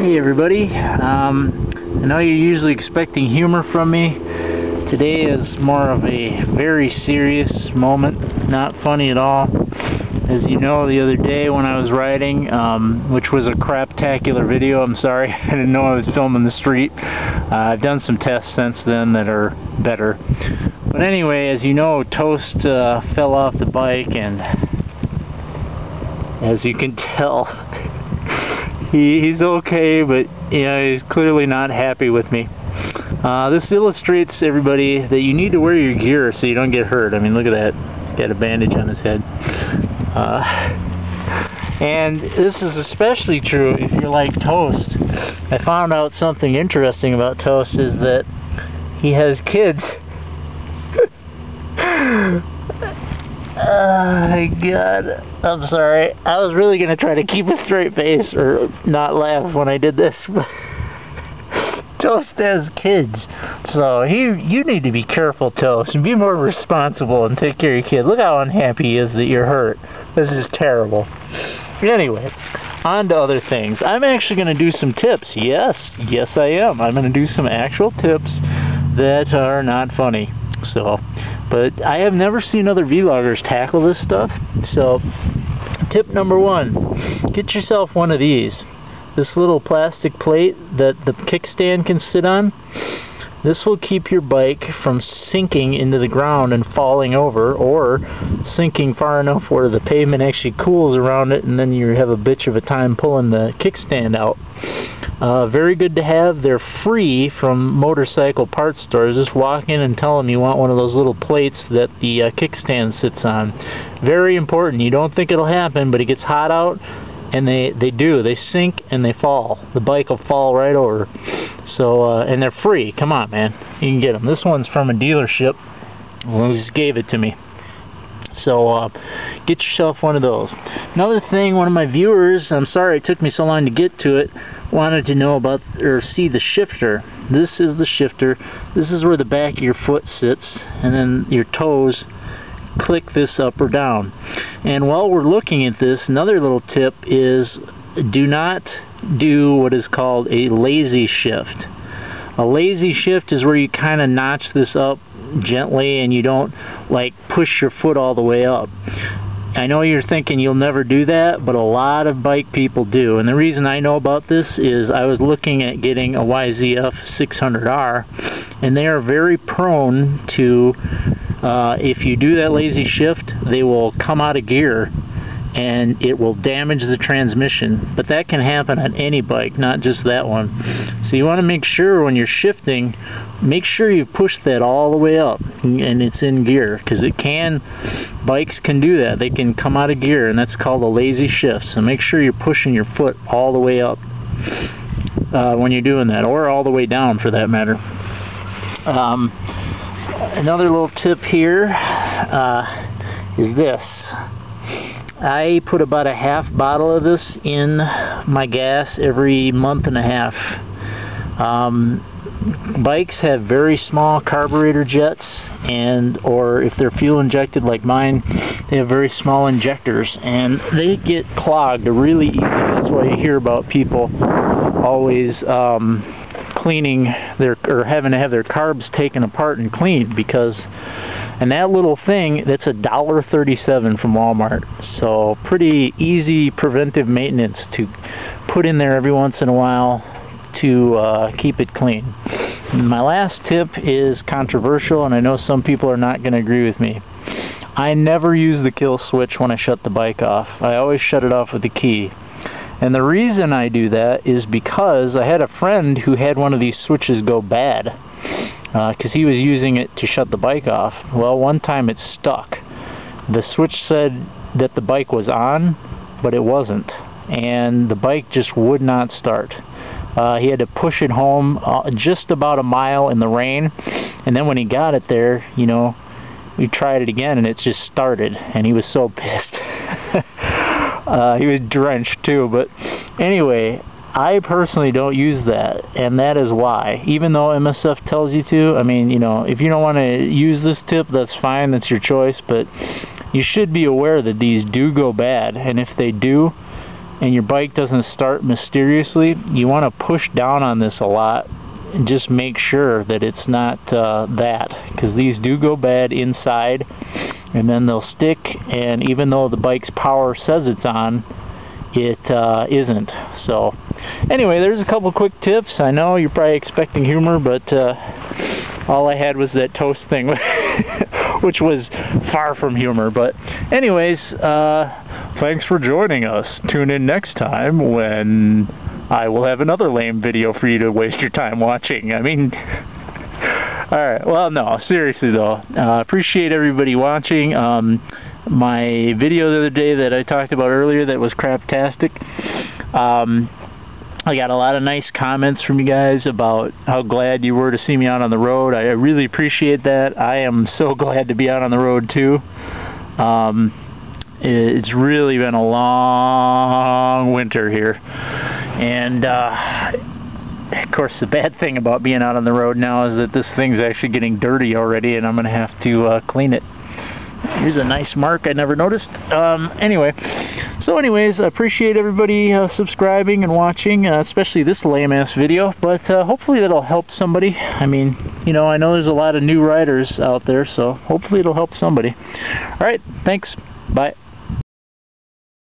Hey everybody, I know you're usually expecting humor from me. Today is more of a very serious moment, not funny at all. As you know, the other day when I was riding, which was a craptacular video, I'm sorry, I didn't know I was filming the street. I've done some tests since then that are better. But anyway, as you know, Toast fell off the bike, and as you can tell, he's okay, but you know, he's clearly not happy with me. This illustrates, everybody, that you need to wear your gear so you don't get hurt. I mean, look at that. He's got a bandage on his head. And this is especially true if you're like Toast. I found out something interesting about Toast is that he has kids. Oh my God, I'm sorry. I was really going to try to keep a straight face or not laugh when I did this, but Toast has kids. So you need to be careful, Toast, and be more responsible and take care of your kid. Look how unhappy he is that you're hurt. This is terrible. Anyway, on to other things. I'm actually going to do some tips. Yes, I am. I'm going to do some actual tips that are not funny. So, but I have never seen other vloggers tackle this stuff. So, tip number one, get yourself one of these. This little plastic plate that the kickstand can sit on. This will keep your bike from sinking into the ground and falling over, or sinking far enough where the pavement actually cools around it and then you have a bitch of a time pulling the kickstand out. Very good to have. They're free from motorcycle parts stores. Just walk in and tell them you want one of those little plates that the kickstand sits on. Very important. You don't think it'll happen, but it gets hot out, and they do. They sink and they fall. The bike will fall right over. So, and they're free. Come on, man. You can get them. This one's from a dealership. Well, just gave it to me. So, get yourself one of those. Another thing, one of my viewers, I'm sorry it took me so long to get to it, wanted to know about, or see the shifter. This is the shifter. This is where the back of your foot sits, and then your toes click this up or down. And while we're looking at this, another little tip is do not do what is called a lazy shift. A lazy shift is where you kind of notch this up gently and you don't like push your foot all the way up. I know you're thinking you'll never do that, but a lot of bike people do. And the reason I know about this is I was looking at getting a YZF 600R, and they are very prone to, if you do that lazy shift, they will come out of gear and it will damage the transmission. But that can happen on any bike, not just that one. So you want to make sure when you're shifting, make sure you push that all the way up and it's in gear, because bikes can do that. They can come out of gear, and that's called a lazy shift. So make sure you're pushing your foot all the way up when you're doing that, or all the way down for that matter. Another little tip here is this. I put about a half bottle of this in my gas every month and a half. Bikes have very small carburetor jets, or if they're fuel injected like mine, they have very small injectors, and they get clogged really easy. That's why you hear about people always cleaning or having to have their carbs taken apart and cleaned, because and that little thing, that's $1.37 from Walmart. So pretty easy preventive maintenance to put in there every once in a while to keep it clean. My last tip is controversial, and I know some people are not going to agree with me. I never use the kill switch when I shut the bike off. I always shut it off with the key. And the reason I do that is because I had a friend who had one of these switches go bad, because he was using it to shut the bike off. Well, one time it stuck. The switch said that the bike was on, but it wasn't, and the bike just would not start. He had to push it home just about a mile in the rain, and then when he got it there, you know, we tried it again and it just started, and he was so pissed. He was drenched too, but anyway, I personally don't use that, and that is why. Even though MSF tells you to, I mean, you know, if you don't want to use this tip, that's fine, that's your choice, but you should be aware that these do go bad, and if they do, and your bike doesn't start mysteriously, you want to push down on this a lot and just make sure that it's not that, because these do go bad inside and then they'll stick, and even though the bike's power says it's on, it isn't. So anyway, there's a couple quick tips. I know you're probably expecting humor, but all I had was that toast thing, which was far from humor. But anyways, thanks for joining us. Tune in next time when I will have another lame video for you to waste your time watching. I mean, alright, well, no, seriously though, appreciate everybody watching. My video the other day that I talked about earlier that was craptastic, I got a lot of nice comments from you guys about how glad you were to see me out on the road. I really appreciate that. I am so glad to be out on the road too. It's really been a long winter here, and of course the bad thing about being out on the road now is that this thing's actually getting dirty already, and I'm gonna have to clean it. Here's a nice mark I never noticed. Anyway, I appreciate everybody subscribing and watching, especially this lame-ass video, but hopefully that'll help somebody. I mean, you know, I know there's a lot of new riders out there, so hopefully it'll help somebody. Alright, thanks. Bye.